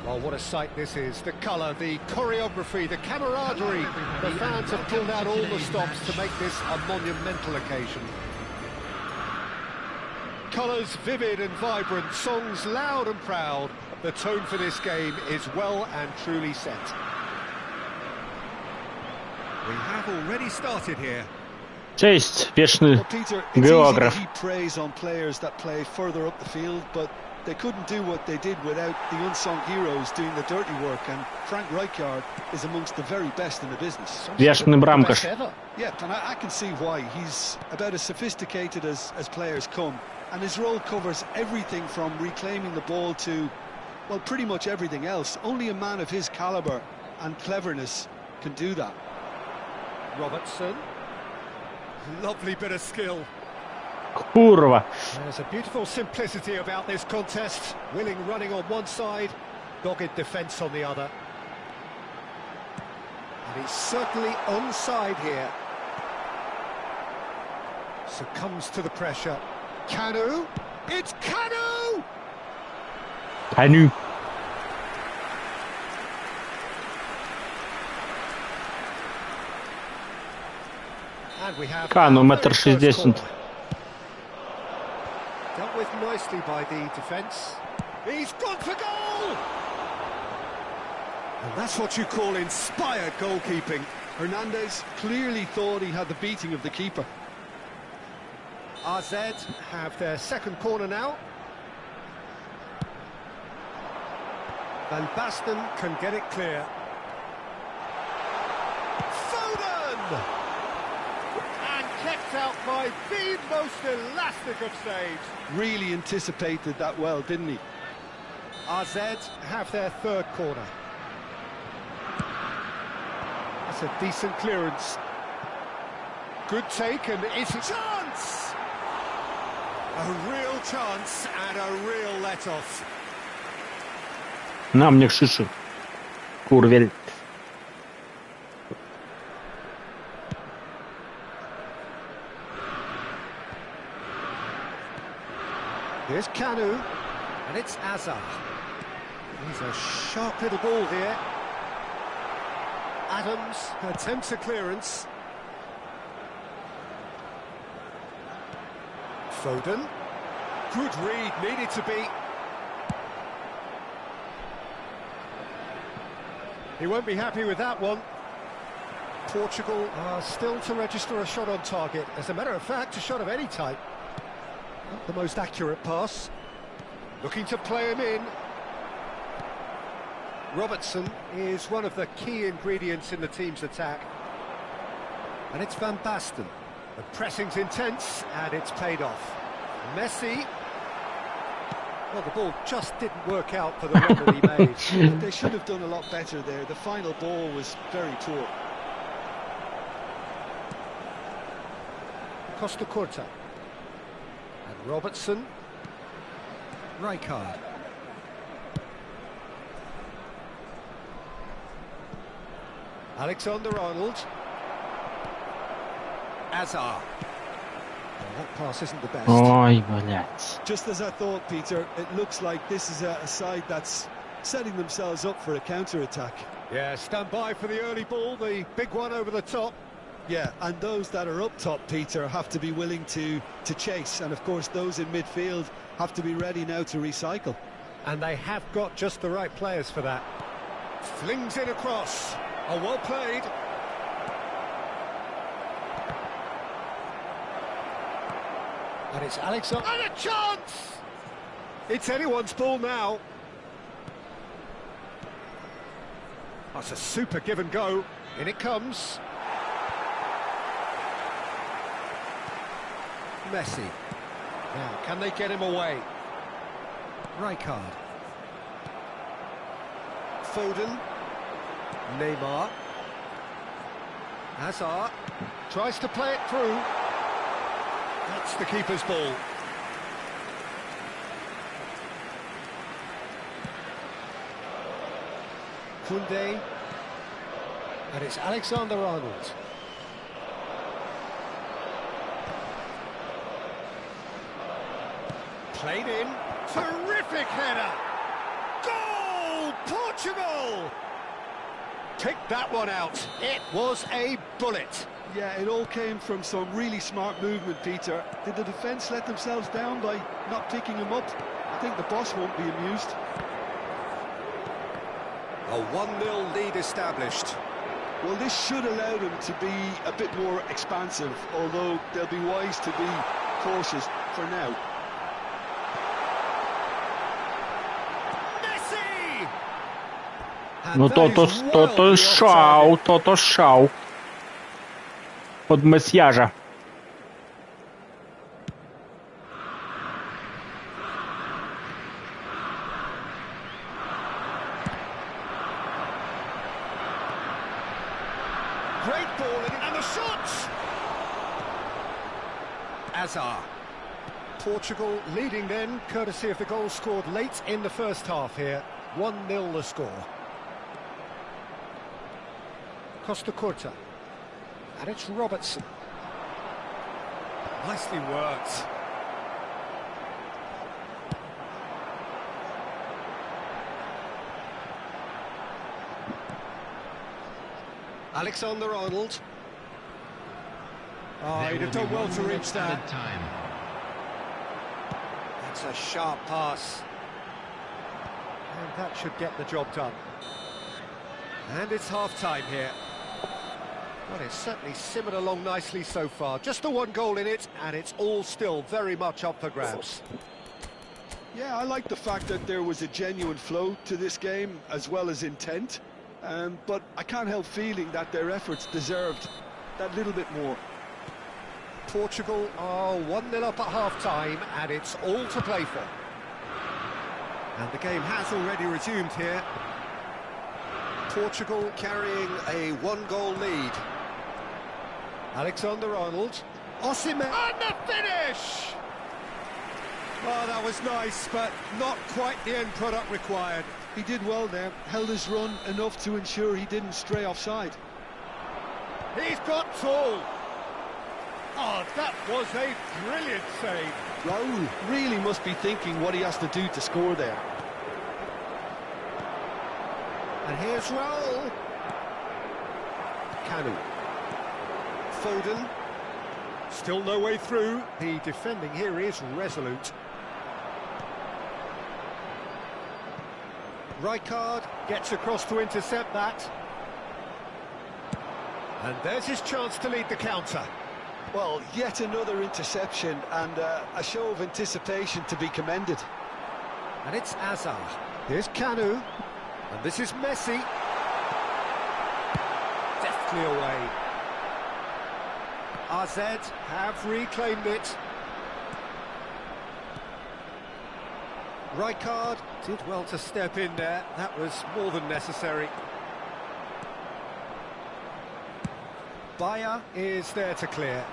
Oh, what a sight this is. The colour, the choreography, the camaraderie. The fans have pulled out all the stops to make this a monumental occasion. Colours vivid and vibrant, songs loud and proud. The tone for this game is well and truly set. We have already started here. Cześć, wieczny Well, Peter, it's easy to geograf. heap praise on players that play further up the field, but they couldn't do what they did without the unsung heroes doing the dirty work, and Frank Rijkaard is amongst the very best in the business. Wieczny bramkarz. Yeah, and I can see why. He's about as sophisticated as players come, and his role covers everything from reclaiming the ball to, well, pretty much everything else. Only a man of his calibre and cleverness can do that. Robertson. Lovely bit of skill. Kurwa. There's a beautiful simplicity about this contest. Willing running on one side, dogged defence on the other. And he's certainly onside here. Succumbs to the pressure. Kanu! It's Kanu! Kanu. And we have Kanu, our metr very first 60. corner. Dealt with nicely by the defence. He's gone for goal! And that's what you call inspired goalkeeping. Hernandez clearly thought he had the beating of the keeper. RZ have their second corner now. Van Basten can get it clear. Foden! And kept out by the most elastic of saves. Really anticipated that well, didn't he? RZ have their third corner. That's a decent clearance. Good take, and it's a chance! A real chance and a real let-off. Na mnie krzyczy. Kurwiel. Here's Kanu, and it's Azar. He's a sharp little ball here. Adams attempts a clearance. Foden. Good read, needed to be. He won't be happy with that one. Portugal are still to register a shot on target. As a matter of fact, a shot of any type. Not the most accurate pass. Looking to play him in. Robertson is one of the key ingredients in the team's attack. And it's Van Basten. The pressing's intense, and it's paid off. Messi. Well, the ball just didn't work out for the run that he made. They should have done a lot better there. The final ball was very poor. Costa Curta. And Robertson. Rijkaard. Alexander-Arnold. Azar. Well, that pass isn't the best. Oj, blядь. Just as I thought, Peter, it looks like this is a side that's setting themselves up for a counter-attack. Yeah, stand by for the early ball, the big one over the top. Yeah, and those that are up top, Peter, have to be willing to chase. And, of course, those in midfield have to be ready now to recycle. And they have got just the right players for that. Flings it across. Oh, well played. And it's Alexander. And a chance! It's anyone's ball now. That's a super give and go. In it comes. Messi. Now, can they get him away? Rijkaard. Foden. Neymar. Hazard. Tries to play it through. That's the keeper's ball. Koundé. And it's Alexander-Arnold. Played in. Terrific header. Goal! Portugal! Picked that one out. It was a bullet. Yeah, it all came from some really smart movement, Peter. Did the defence let themselves down by not picking him up? I think the boss won't be amused. A 1-0 lead established. Well, this should allow them to be a bit more expansive, although they'll be wise to be cautious for now. Messi! And No that is to wildly szał, off-target. to szał. Od Mesjaża. Great ball in, and the shot! Azar. Portugal leading then, courtesy of the goal scored late in the first half here. 1-0 the score. Costa Curta. And it's Robertson. Nicely worked. Alexander-Arnold. Oh, he'd have done well to reach that. That's a sharp pass. And that should get the job done. And it's half-time here. Well, it's certainly simmered along nicely so far. Just the one goal in it, and it's all still very much up for grabs. Yeah, I like the fact that there was a genuine flow to this game, as well as intent. But I can't help feeling that their efforts deserved that little bit more. Portugal are 1-0 up at half-time, and it's all to play for. And the game has already resumed here. Portugal carrying a 1-goal lead. Alexander-Arnold. Osimhen. And the finish! Oh, that was nice, but not quite the end product required. He did well there, held his run enough to ensure he didn't stray offside. He's got tall. Oh, that was a brilliant save. Raul really must be thinking what he has to do to score there. And here's Raul. Kanu. Foden. Still no way through. The defending here is resolute. Rijkaard gets across to intercept that. And there's his chance to lead the counter. Well, yet another interception and a show of anticipation to be commended. And it's Azar. Here's Kanu. And this is Messi. Deftly away. AZ have reclaimed it. Rijkaard did well to step in there. That was more than necessary. Bayer is there to clear.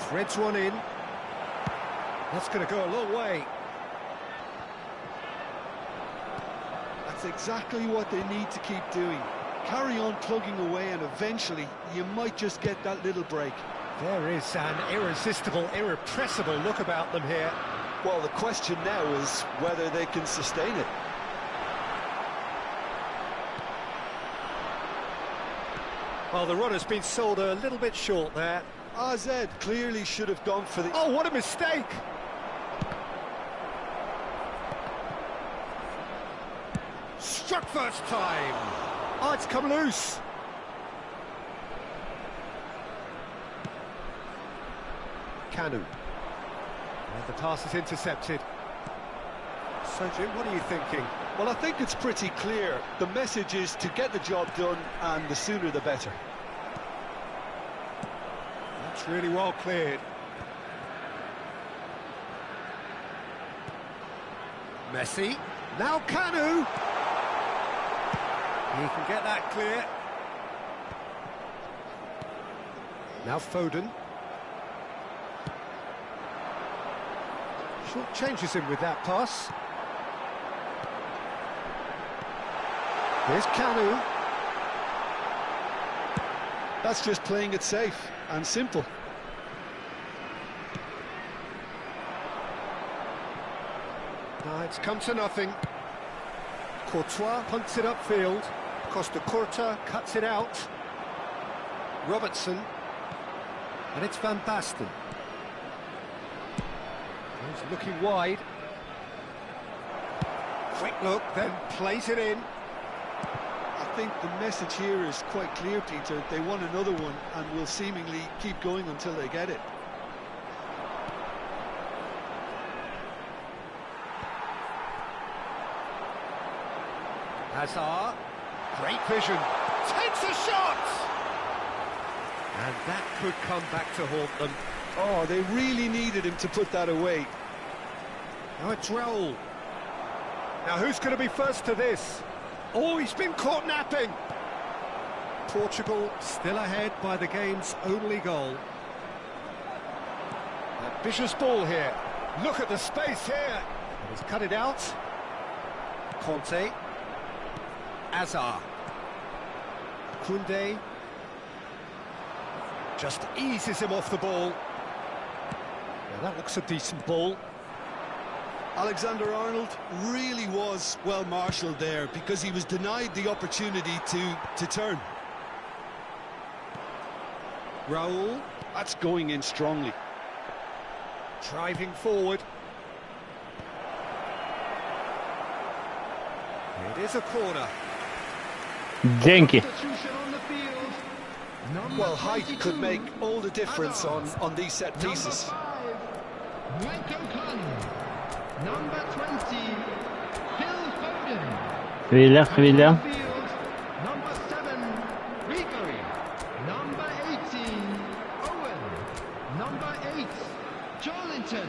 Threads one in. That's going to go a long way. That's exactly what they need to keep doing. Carry on plugging away and eventually you might just get that little break. There is an irresistible, irrepressible look about them here. Well, the question now is whether they can sustain it. Well, the run has been sold a little bit short there. AZ clearly should have gone for the... Oh, what a mistake! Struck first time. Oh, it's come loose. Kanu. And the pass is intercepted. So, Jim, what are you thinking? Well, I think it's pretty clear. The message is to get the job done, and the sooner the better. That's really well cleared. Messi. Now Kanu. He can get that clear. Now Foden. Short changes him with that pass. Here's Kanu. That's just playing it safe and simple. Now it's come to nothing. Courtois punts it upfield. Costa Curta cuts it out. Robertson. And it's Van Basten. He's looking wide. Quick look, then plays it in. I think the message here is quite clear, Peter. They want another one and will seemingly keep going until they get it. Hazard, great vision, takes a shot! And that could come back to haunt them. Oh, they really needed him to put that away. Now it's Raul. Now who's going to be first to this? Oh, he's been caught napping! Portugal still ahead by the game's only goal. Ambitious ball here. Look at the space here. He's cut it out. Conte. Hazard. Koundé. Just eases him off the ball. Now that looks a decent ball. Alexander-Arnold really was well marshalled there because he was denied the opportunity to turn. Raul. That's going in strongly. Driving forward. It is a corner. Dzięki. Well, height could make all the difference on these set pieces. Number 20, Phil Foden. Хвиля, хвиля. Number 7, Ribery. Number 18, Owen. Number 8, Jolinton.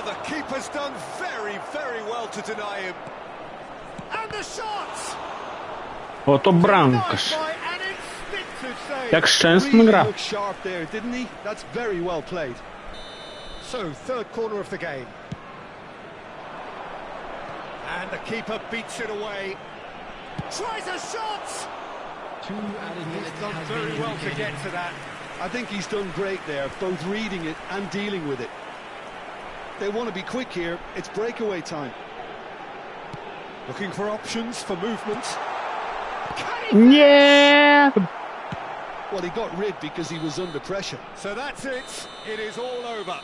The keeper's done very, very well to deny him. And the shot! Ото бранкаш. Jak szczęsny gra. Really looked sharp there, didn't he? That's very well played. So, third corner of the game. And the keeper beats it away. Tries a shot! He's done very well to get to that. I think he's done great there, both reading it and dealing with it. They want to be quick here. It's breakaway time. Looking for options for movement. Nie. Well, he got rid because he was under pressure. So that's it. It is all over.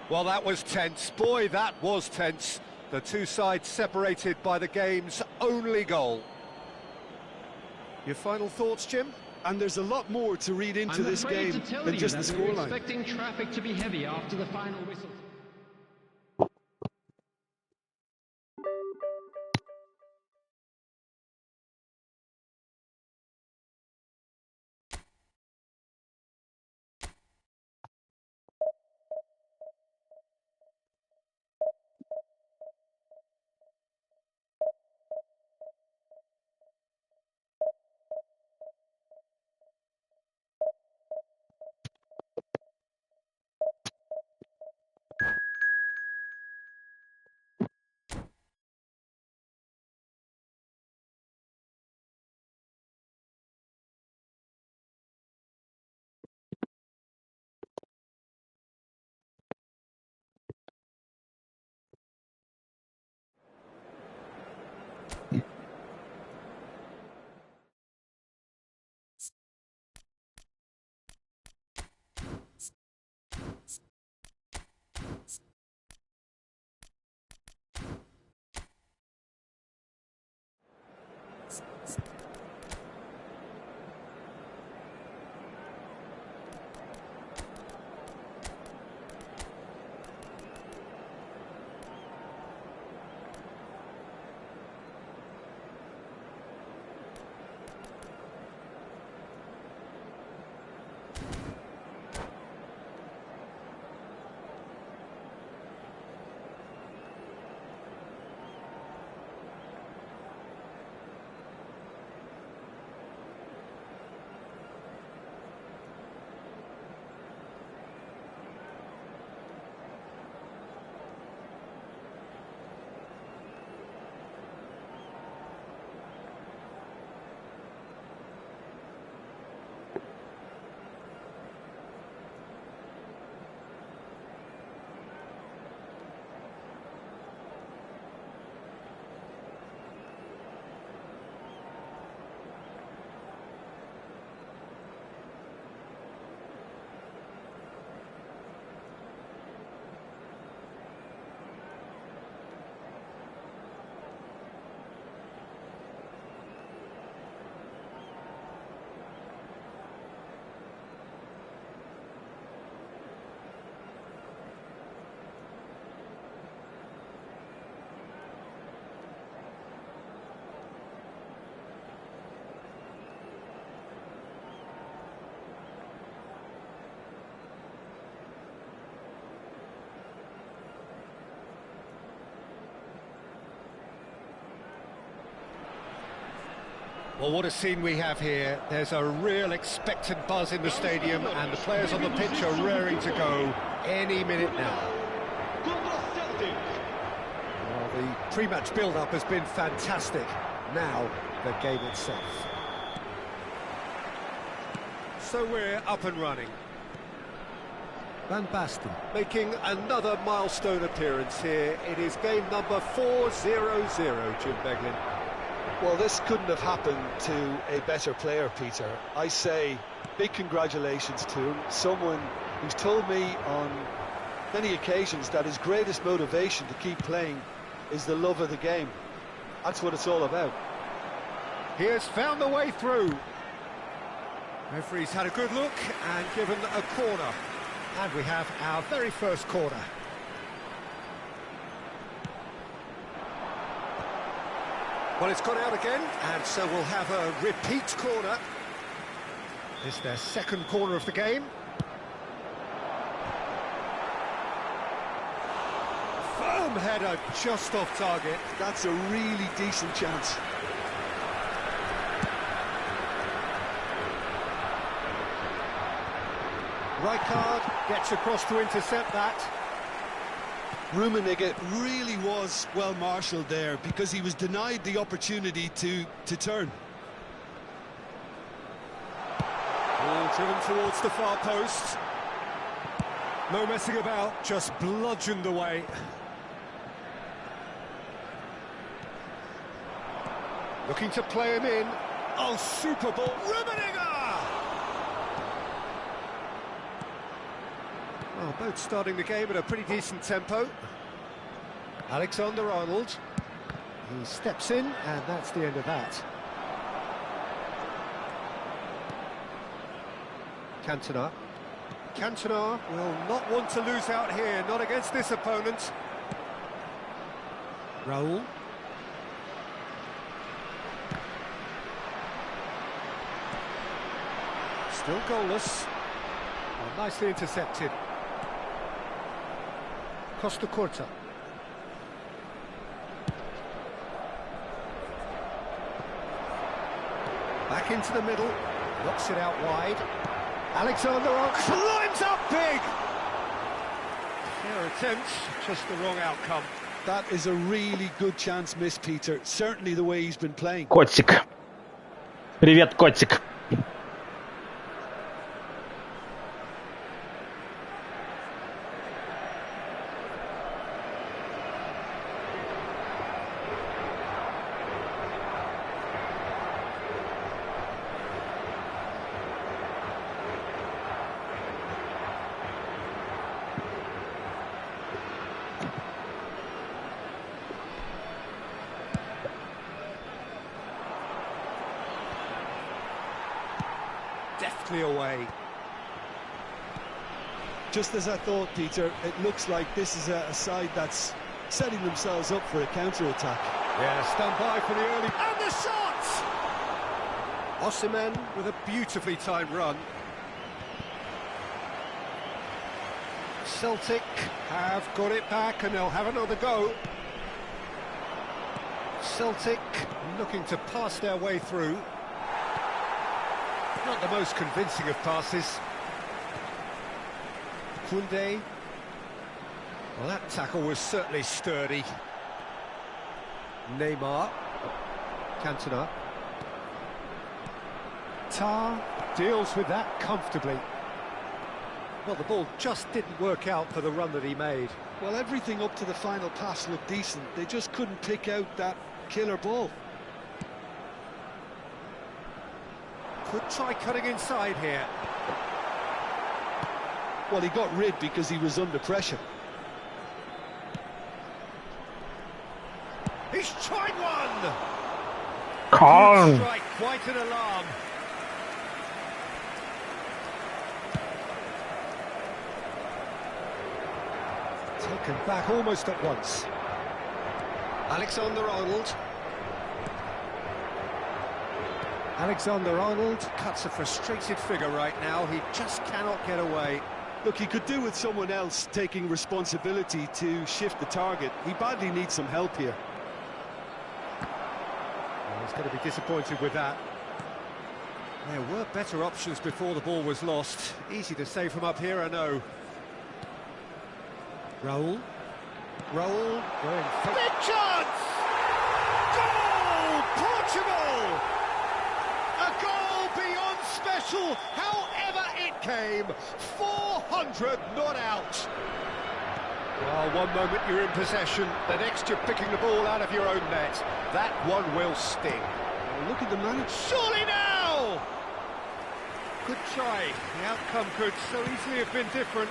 Well, that was tense. Boy, that was tense. The two sides separated by the game's only goal. Your final thoughts, Jim? And there's a lot more to read into this game than just the scoreline. Expecting traffic to be heavy after the final whistle. Well, what a scene we have here. There's a real expectant buzz in the stadium, and the players on the pitch are raring to go any minute now. Well, the pre-match build-up has been fantastic. Now, the game itself. So we're up and running. Van Basten making another milestone appearance here. It is game number 4-0-0, Jim Beglin. Well, this couldn't have happened to a better player, Peter. I say big congratulations to him. Someone who's told me on many occasions that his greatest motivation to keep playing is the love of the game. That's what it's all about. He has found the way through. Referee's had a good look and given a corner. And we have our very first corner. Well, it's gone out again, and so we'll have a repeat corner. This is their second corner of the game. Firm header just off target. That's a really decent chance. Rijkaard gets across to intercept that. Rummenigge really was well marshalled there because he was denied the opportunity to turn. Ball driven towards the far post. No messing about, just bludgeoned away. Looking to play him in. Oh, super ball. Rummenigge! Well, both starting the game at a pretty decent tempo. Alexander-Arnold. He steps in, and that's the end of that. Cantona. Cantona will not want to lose out here, not against this opponent. Raul. Still goalless. Oh, nicely intercepted. Costa Curta. Back into the middle, knocks it out wide. Alexander-Arnold climbs up big! Fair attempts, just the wrong outcome. That is a really good chance missed, Peter. Certainly the way he's been playing. Котик. Привет, котик. Deftly away. Just as I thought, Peter, it looks like this is a side that's setting themselves up for a counter-attack. Yeah, stand by for the early... And the shot! Osimhen with a beautifully timed run. Celtic have got it back and they'll have another go. Celtic looking to pass their way through. Not the most convincing of passes. Koundé. Well, that tackle was certainly sturdy. Neymar. Cantona. Tar deals with that comfortably. Well, the ball just didn't work out for the run that he made. Well, everything up to the final pass looked decent. They just couldn't pick out that killer ball. Could try cutting inside here. Well, he got rid because he was under pressure. He's tried one! Calm. Strike, quite an alarm. Taken back almost at once. Alexander-Arnold. Alexander-Arnold cuts a frustrated figure right now. He just cannot get away. Look, he could do with someone else taking responsibility to shift the target. He badly needs some help here. Well, he's going to be disappointed with that. There were better options before the ball was lost. Easy to say from up here, I know. Raul. Big chance! Goal! Portugal! A goal beyond special, however it came. 400 not out. Well, one moment you're in possession, the next you're picking the ball out of your own net. That one will sting. Well, look at the manager. Surely now! Good try. The outcome could so easily have been different.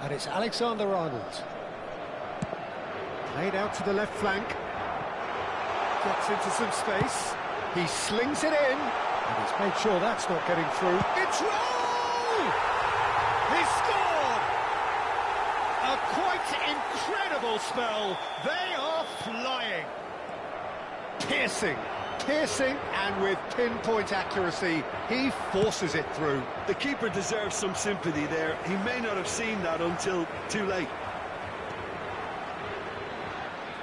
And it's Alexander-Arnold. Played out to the left flank. Gets into some space. He slings it in. And he's made sure that's not getting through. It's Raul! He scored! A quite incredible spell. They are flying. Piercing, and with pinpoint accuracy, he forces it through. The keeper deserves some sympathy there. He may not have seen that until too late.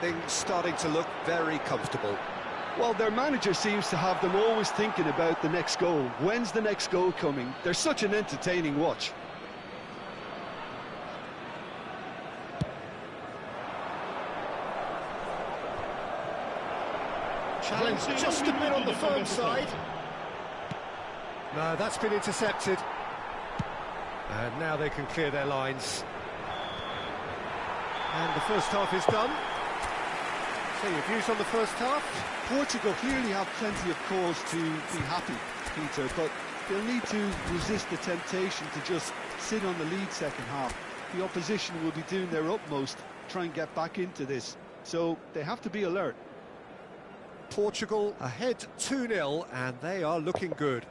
Things starting to look very comfortable. Well, their manager seems to have them always thinking about the next goal. When's the next goal coming? They're such an entertaining watch. Challenge just a bit on the firm side. No, that's been intercepted. And now they can clear their lines. And the first half is done. So your views on the first half? Portugal clearly have plenty of cause to be happy, Peter, but they'll need to resist the temptation to just sit on the lead second half. The opposition will be doing their utmost to try and get back into this, so they have to be alert. Portugal ahead 2-0, and they are looking good.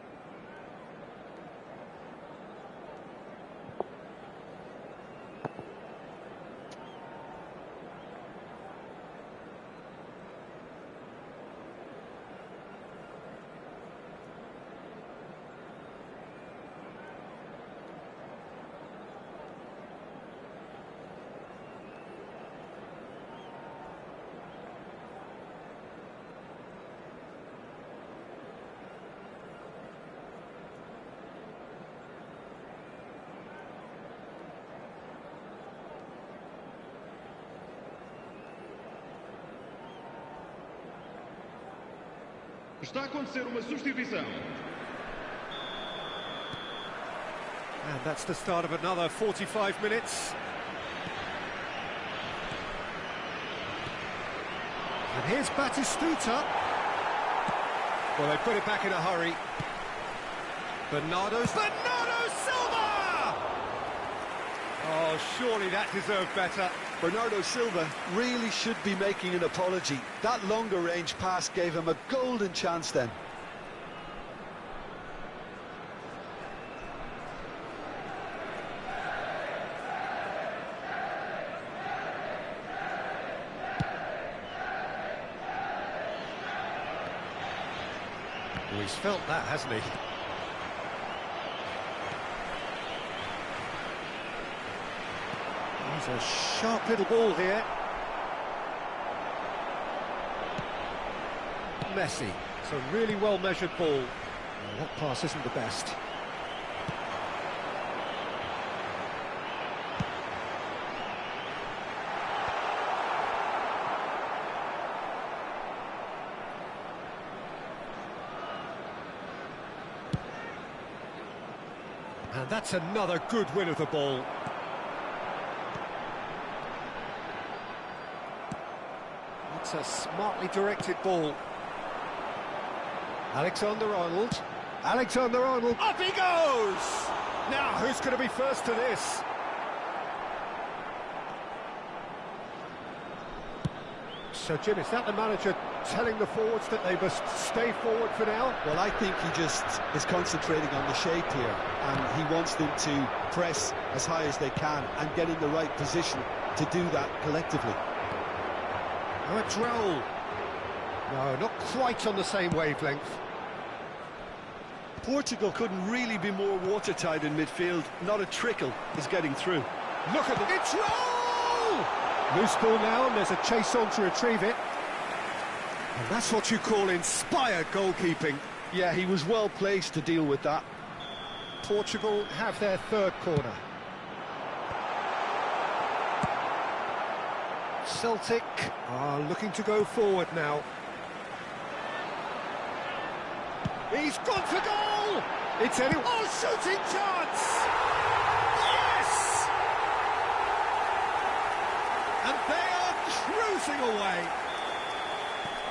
Está a acontecer uma substituição. And that's the start of another 45 minutes. And here's Batistuta. Well, they put it back in a hurry. Bernardo Silva! Oh, surely that deserved better. Bernardo Silva really should be making an apology. That longer range pass gave him a golden chance then. Well, he's felt that, hasn't he? He's a sharp little ball here. Messi. It's a really well-measured ball. Well, that pass isn't the best. And that's another good win of the ball. It's a smartly directed ball. Alexander-Arnold. Alexander-Arnold. Up he goes! Now, who's going to be first to this? So, Jim, is that the manager telling the forwards that they must stay forward for now? Well, I think he just is concentrating on the shape here, and he wants them to press as high as they can and get in the right position to do that collectively. Oh, it's Raul. No, not quite on the same wavelength. Portugal couldn't really be more watertight in midfield. Not a trickle is getting through. Look at it. It's Raul! Loose ball now, and there's a chase on to retrieve it. And that's what you call inspired goalkeeping. Yeah, he was well placed to deal with that. Portugal have their third corner. Celtic are looking to go forward now. He's gone for goal! It's anyone. Oh, shooting chance! Yes! And they are cruising away.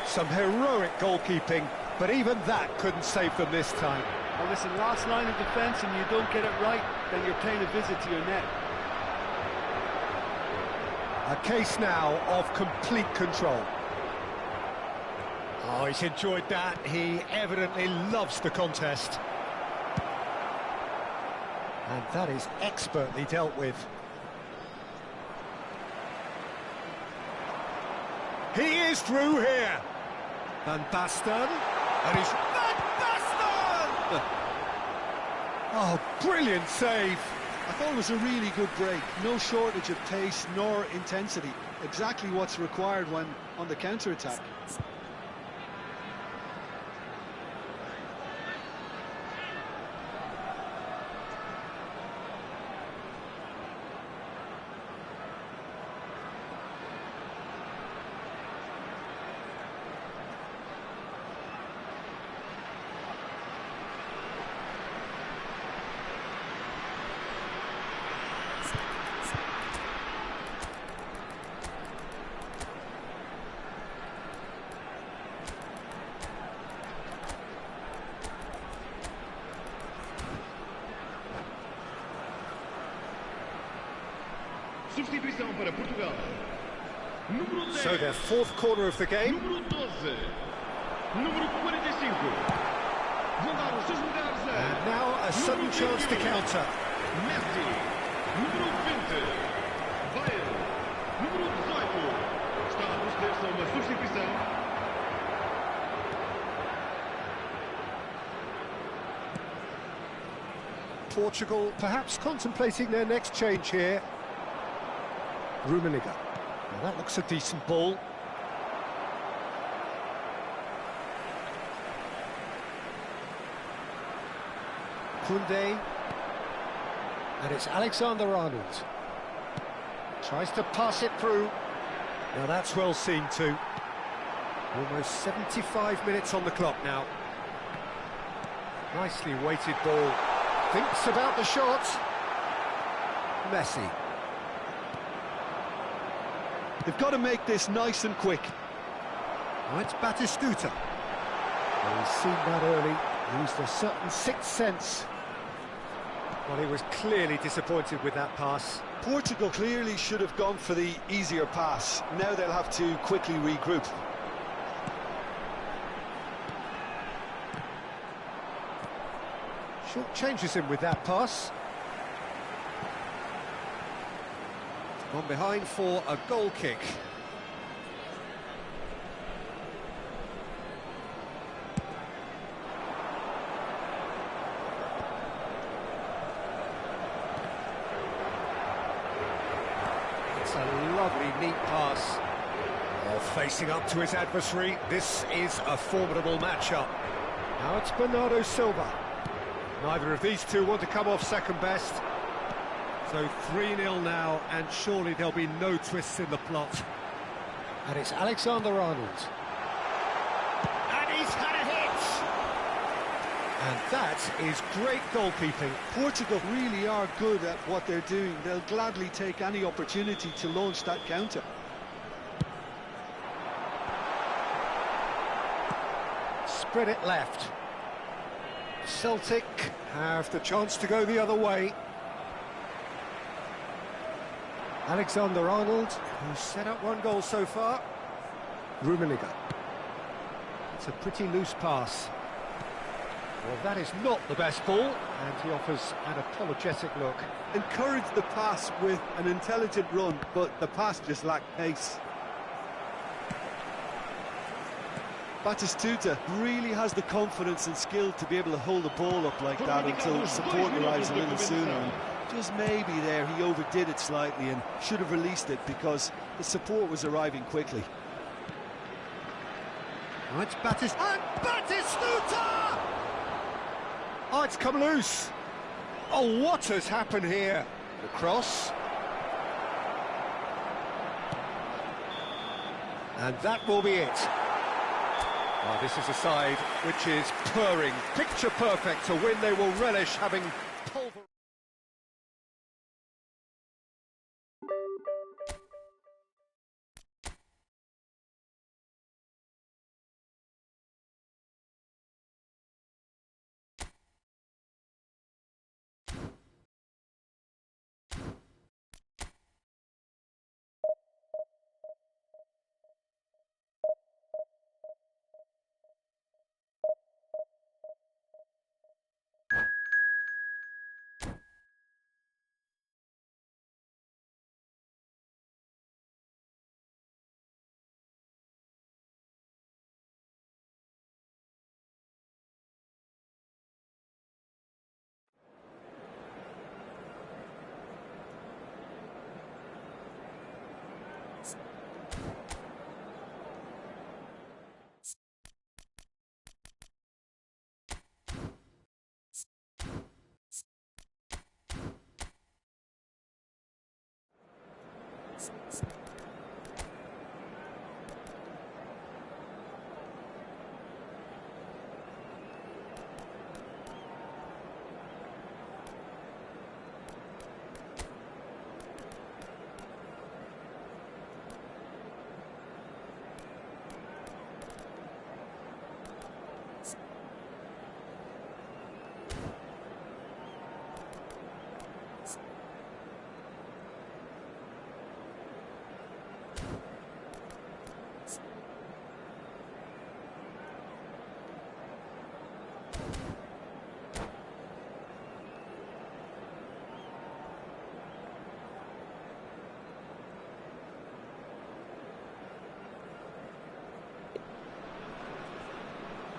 Some heroic goalkeeping, but even that couldn't save them this time. Well, listen, last line of defence and you don't get it right, then you're paying a visit to your net. A case now of complete control. Oh, he's enjoyed that. He evidently loves the contest. And that is expertly dealt with. He is through here. Van Basten. And he's... Van Basten! Oh, brilliant save. I thought it was a really good break. No shortage of pace nor intensity. Exactly what's required when on the counter-attack. Substituição para Portugal. Número 10. So their fourth corner of the game. Número 12. Número 45. Vão dar os seus lugares a... And now a sudden chance to counter. Messi. Número 20. Bale. Número 18. Está a proceder-se a uma substituição. Portugal perhaps contemplating their next change here. Rummenigge. Well, that looks a decent ball. Koundé. And it's Alexander-Arnold. Tries to pass it through. Now that's well seen too. Almost 75 minutes on the clock now. Nicely weighted ball. Thinks about the shot. Messi. They've got to make this nice and quick. Oh, it's Batistuta. Well, he's seen that early. Used a certain sixth sense. Well, he was clearly disappointed with that pass. Portugal clearly should have gone for the easier pass. Now they'll have to quickly regroup. Short changes him with that pass. On behind for a goal kick. It's a lovely, neat pass. Oh, facing up to his adversary. This is a formidable matchup. Now it's Bernardo Silva. Neither of these two want to come off second best. So 3-0 now, and surely there'll be no twists in the plot. And it's Alexander-Arnold. And he's had a hit! And that is great goalkeeping. Portugal really are good at what they're doing. They'll gladly take any opportunity to launch that counter. Spread it left. Celtic have the chance to go the other way. Alexander-Arnold, who's set up one goal so far. Rummenigge. It's a pretty loose pass. Well, that is not the best ball, and he offers an apologetic look. Encourage the pass with an intelligent run, but the pass just lacked pace. Batistuta really has the confidence and skill to be able to hold the ball up like that until support arrives a little sooner. And just maybe there he overdid it slightly and should have released it because the support was arriving quickly. Oh, it's Batistuta! Oh, it's come loose. Oh, what has happened here? The cross. And that will be it. Oh, this is a side which is purring, picture perfect, a win they will relish, having pulverized.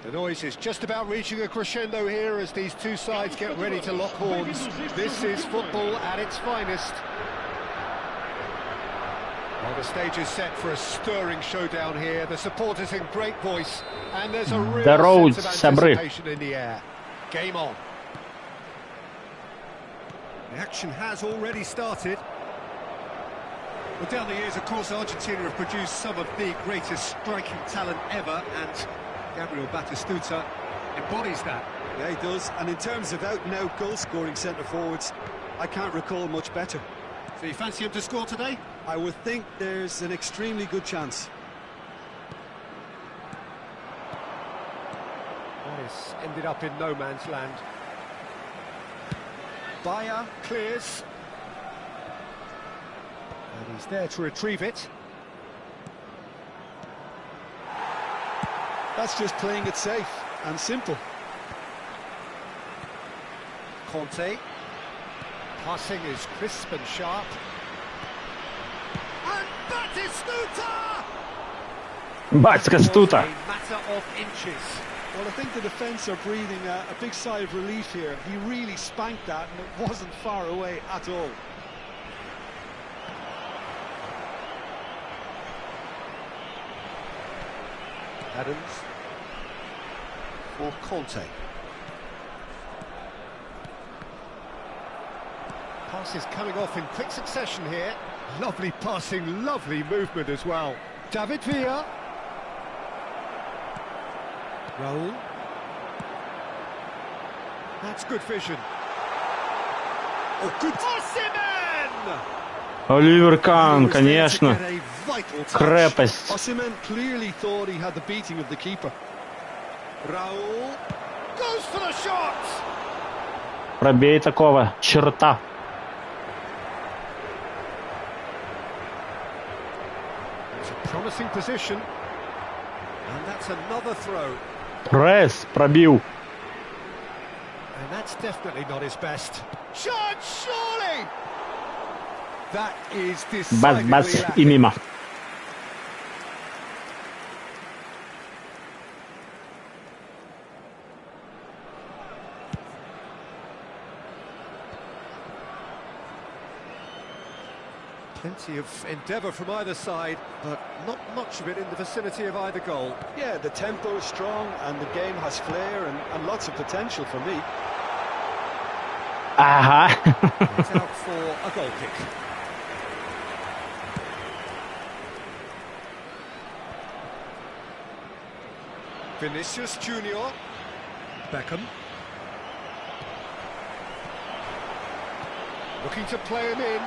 The noise is just about reaching a crescendo here as these two sides get ready to lock horns. This is football at its finest. Well, the stage is set for a stirring showdown here. The supporters in great voice, and there's a real sense of anticipation in the air. Game on. The action has already started. Well, down the years, of course, Argentina have produced some of the greatest striking talent ever, and Gabriel Batistuta embodies that. Yeah, he does. And in terms of out-and-out goal-scoring centre-forwards, I can't recall much better. So you fancy him to score today? I would think there's an extremely good chance. This ended up in no man's land. Bayer clears. And he's there to retrieve it. That's just playing it safe and simple. Conte. Passing is crisp and sharp. And Batistuta! Batistuta. A matter of inches. Well, I think the defence are breathing a big sigh of relief here. He really spanked that, and it wasn't far away at all. Adams for Conte. Passes coming off in quick succession here. Lovely passing, lovely movement as well. David Villa. Raul. That's good vision. Oh, good. Osimhen! Оливер Кан, конечно. Крепость. Osimhen clearly thought he had the beating of the keeper. Raul goes for the shot. Пробей такого черта. It's a promising position. And that's another throw. Пресс пробил. And that's definitely not his best. Shot, surely! That is decidedly Бац-бац lacking. и мимо. Plenty of endeavour from either side, but not much of it in the vicinity of either goal. Yeah, the tempo is strong and the game has flair and lots of potential for me. Ага. It's out for a goal kick. Vinicius Junior. Beckham. Looking to play him in,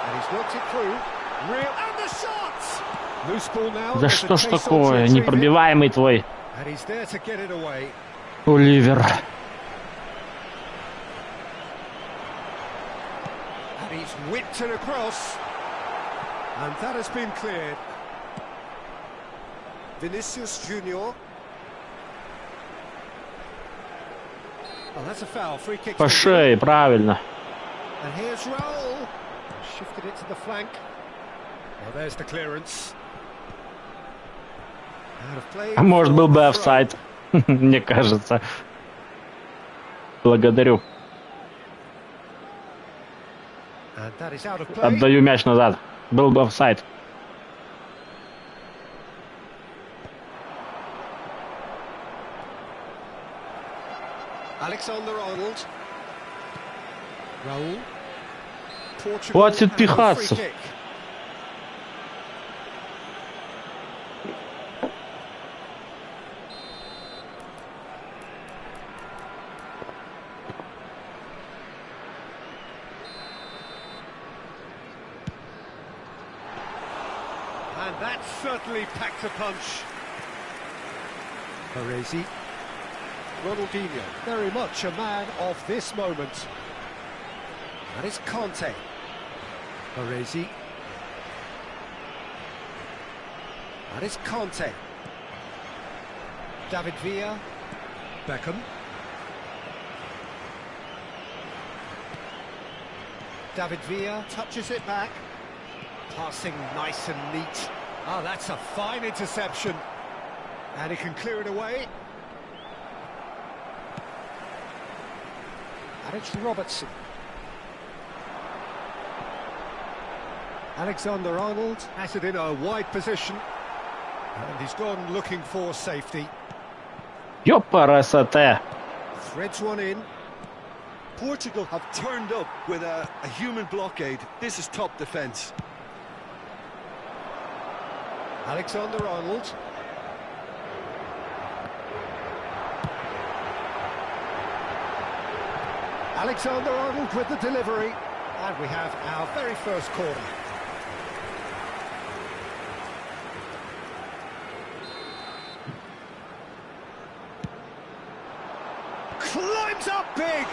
and he's worked it through. Real and the shots. Loose ball now. Да что ж такое, непробиваемый твой And he's there to get it away. Оливер. And he's whipped it across. And that has been cleared. Vinicius Junior. Oh, that's a foul. Free kick. По шее, правильно. And here's Raul. Shifted it to the flank. Well, there's the clearance. Out of play. А может, был бы офсайд, мне кажется. Благодарю. And that is out of play. Отдаю мяч назад. Был бы офсайд. Alexander-Arnold. Raul. Portugal Хватит and a free пихаться. kick. And that certainly packed a punch. Baresi. Ronaldinho, very much a man of this moment. And it's Conte. Baresi. And it's Conte. David Villa. Beckham. David Villa touches it back. Passing nice and neat. Oh, that's a fine interception. And he can clear it away. And it's Robertson. Alexander-Arnold has it in a wide position. And he's gone looking for safety. Ёпарасоте. Threads one in. Portugal have turned up with a human blockade. This is top defence. Alexander-Arnold. Alexander-Arnold with the delivery. And we have our very first corner. Climbs up big.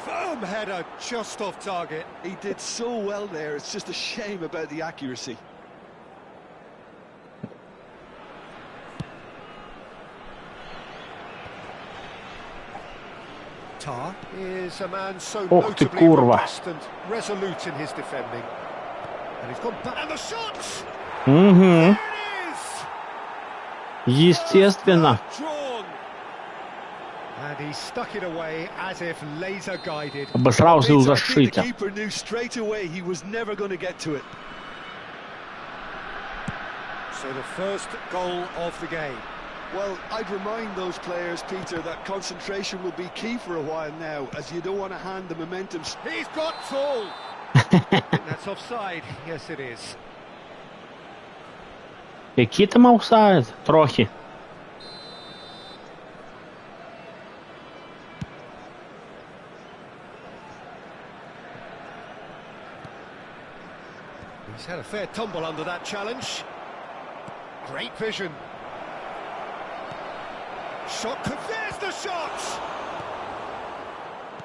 Firm header just off target. He did so well there, it's just a shame about the accuracy. Tar is a man so Och, ty notably kurva. robust and resolute in his defending. And he's gone back. And the shots! Угу. There it is! Естественно. Drawn. And he stuck it away as if laser guided. Обосрался и Peter, I think зашить. the keeper knew straight away he was never going to get to it. So the first goal of the game. Well, I'd remind those players, Peter, that concentration will be key for a while now, as you don't want to hand the momentum. He's got tall. That's offside. Yes, it is. Який там офсайд? Трохи. He's had a fair tumble under that challenge. Great vision. Shot, there's the shot!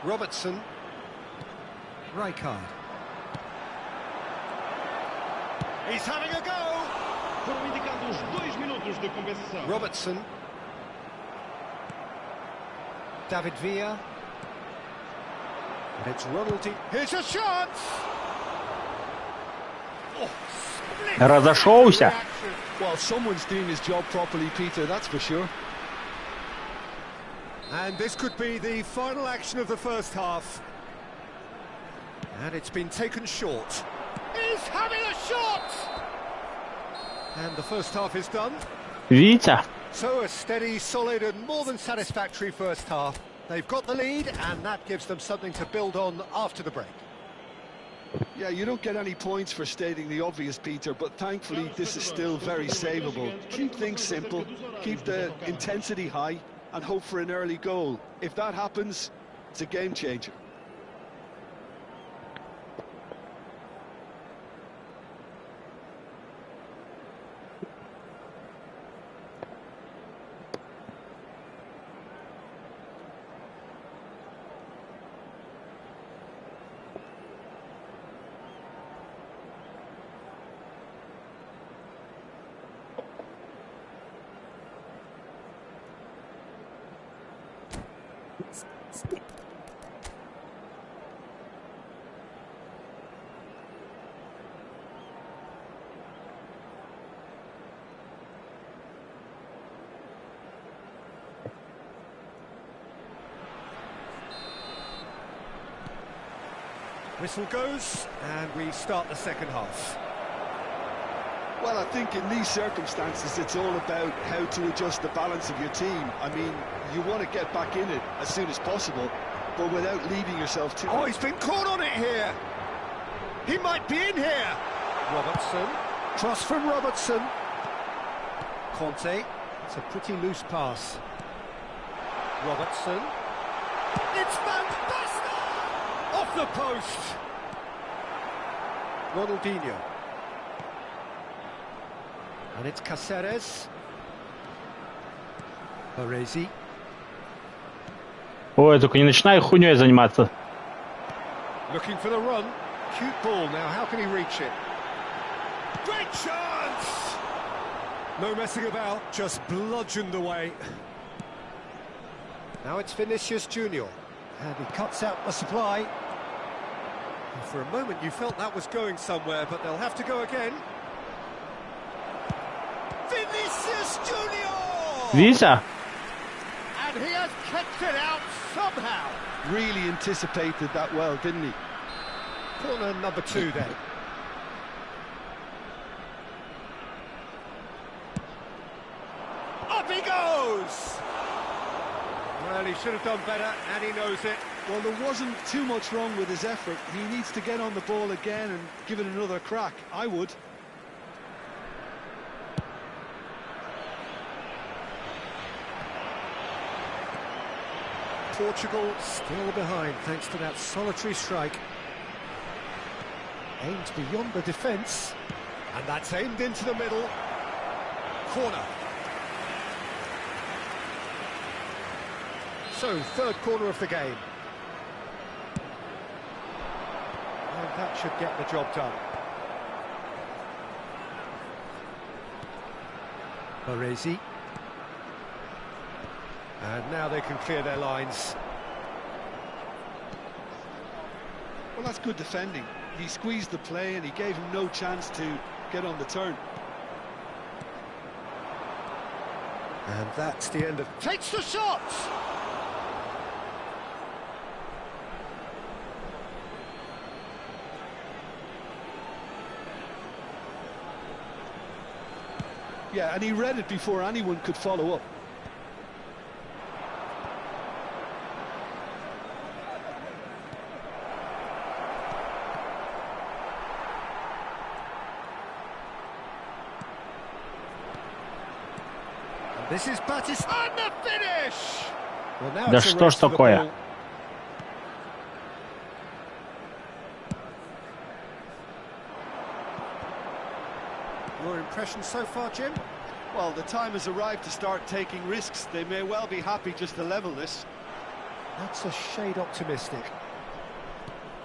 Robertson. Rijkaard. He's having a go! Foram indicados 2 minutos de compensação. Robertson. David Villa. And it's Ronaldinho. Here's a shot! Oh, split Разошелся. reaction. Well, someone's doing his job properly, Peter, that's for sure. And this could be the final action of the first half. And it's been taken short. He's having a shot! And the first half is done. Видите? So a steady, solid and more than satisfactory first half. They've got the lead and that gives them something to build on after the break. Yeah, you don't get any points for stating the obvious, Peter, but thankfully this is still very savable. Keep things simple, keep the intensity high and hope for an early goal. If that happens, it's a game changer. Whistle goes, and we start the second half. Well, I think in these circumstances it's all about how to adjust the balance of your team. I mean, you want to get back in it as soon as possible, but without leaving yourself too... Oh, he's been caught on it here! He might be in here! Robertson, cross from Robertson. Conte, it's a pretty loose pass. Robertson. It's fantastic! Off the post! Ronaldinho. And it's Cáceres. Baresi. Ой, только не начинай хуйней заниматься. Looking for the run. Cute ball now, how can he reach it? Great chance! No messing about, just bludgeoned away. Now it's Vinicius Junior. And he cuts out the supply. And for a moment you felt that was going somewhere, but they'll have to go again. Vinicius Junior! Видите? And he has kept it out somehow. Really anticipated that well, didn't he? Corner number 2 then. Up he goes! Well, he should have done better, and he knows it. Well, there wasn't too much wrong with his effort. He needs to get on the ball again and give it another crack. I would. Portugal still behind thanks to that solitary strike. Aimed beyond the defence, and that's aimed into the middle. Corner. So, third corner of the game. And that should get the job done. Baresi. And now they can clear their lines. Well, that's good defending. He squeezed the play and he gave him no chance to get on the turn. And that's the end of... Takes the shot! Yeah, and he read it before anyone could follow up. This is Battis on the finish. Well, now Да it's a что race ж to the такое? ball. Your impression so far, Jim? Well, the time has arrived to start taking risks. They may well be happy just to level this. That's a shade optimistic.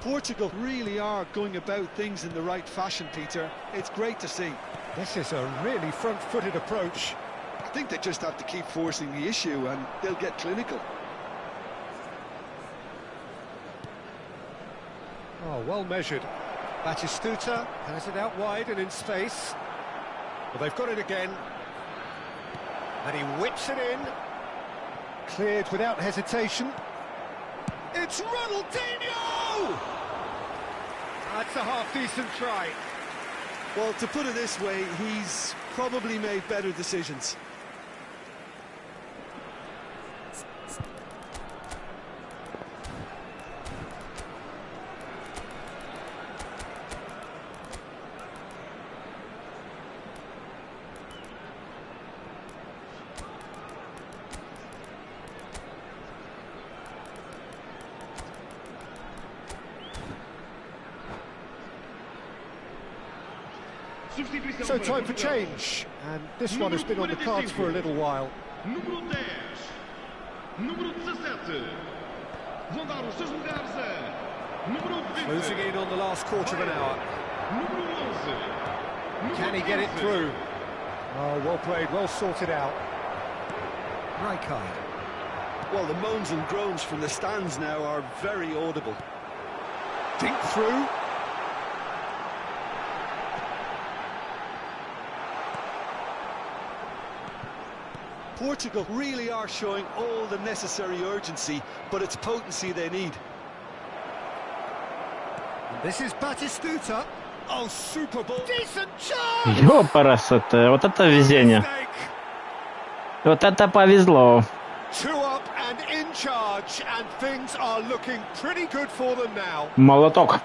Portugal really are going about things in the right fashion, Peter. It's great to see. This is a really front-footed approach. I think they just have to keep forcing the issue and they'll get clinical. Oh, well measured. Batistuta has it out wide and in space. Well, they've got it again. And he whips it in. Cleared without hesitation. It's Ronaldinho! That's a half-decent try. Well, to put it this way, he's probably made better decisions. So time for change, and this one has been on the cards for a little while. Número 10. Número 17. Vão dar os seus lugares a número 20. Closing in on the last quarter of an hour. Número 11. Can he get it through? Oh, well played, well sorted out. Rijkaard. Well, the moans and groans from the stands now are very audible. Dink through. Portugal really are showing all the necessary urgency, but it's potency they need. This is Batistuta. Oh, Super Bowl. Decent chance! Ёпарасоте, вот это везение. Вот это повезло. 2 up and in charge, and things are looking pretty good for them now. Молоток.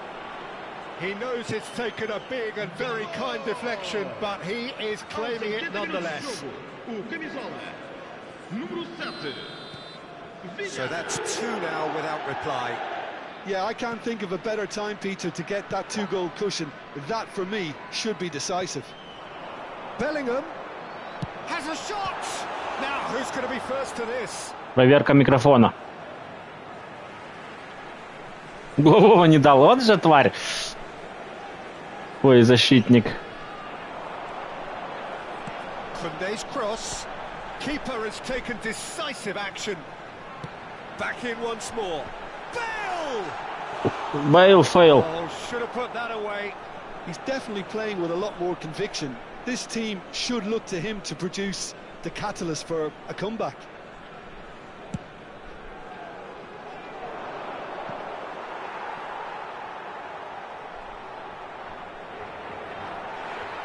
He knows it's taken a big and very kind deflection, but he is claiming it nonetheless. O camisola número 7. So that's 2 now without reply. Yeah, I can't think of a better time, Peter, to get that 2-goal cushion. That, for me, should be decisive. Bellingham has a shot! Now, who's going to be first to this? Проверка микрофона. Голову не дал, вот же тварь. Ой, защитник. Kunde's cross. Keeper has taken decisive action. Back in once more. Bale! Бейл фейл. Oh, should have put that away. He's definitely playing with a lot more conviction. This team should look to him to produce the catalyst for a comeback.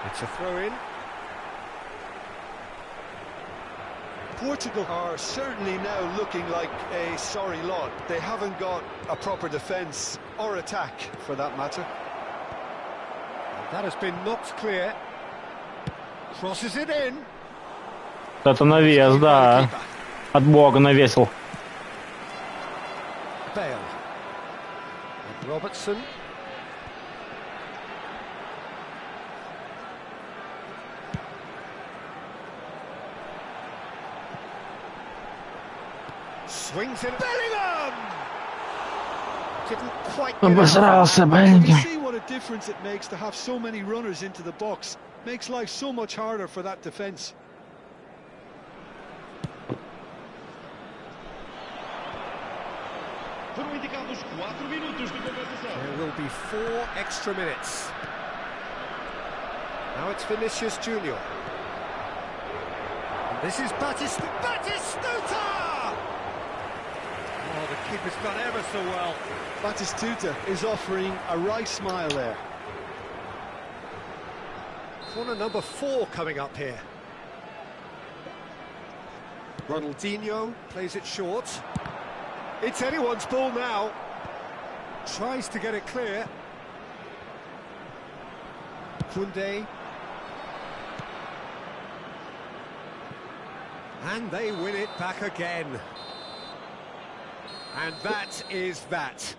It's a throw-in. Portugal are certainly now looking like a sorry lot. They haven't got a proper defence or attack, for that matter. That has been knocked clear. Crosses it in. Это навес, да. От бога навесил. Bale. And Robertson. Swings in. Bellingham! Didn't quite get it. Обосрался, Can you Беллингем. see what a difference it makes to have so many runners into the box? Makes life so much harder for that defence. Foram indicados 4 minutos de compensação. There will be 4 extra minutes. Now it's Vinicius Junior. And this is Batistuta! Oh, the keeper's done ever so well. Batistuta is offering a wry smile there. Corner number 4 coming up here. Ronaldinho plays it short. It's anyone's ball now. Tries to get it clear. Kunde. And they win it back again. And that is that.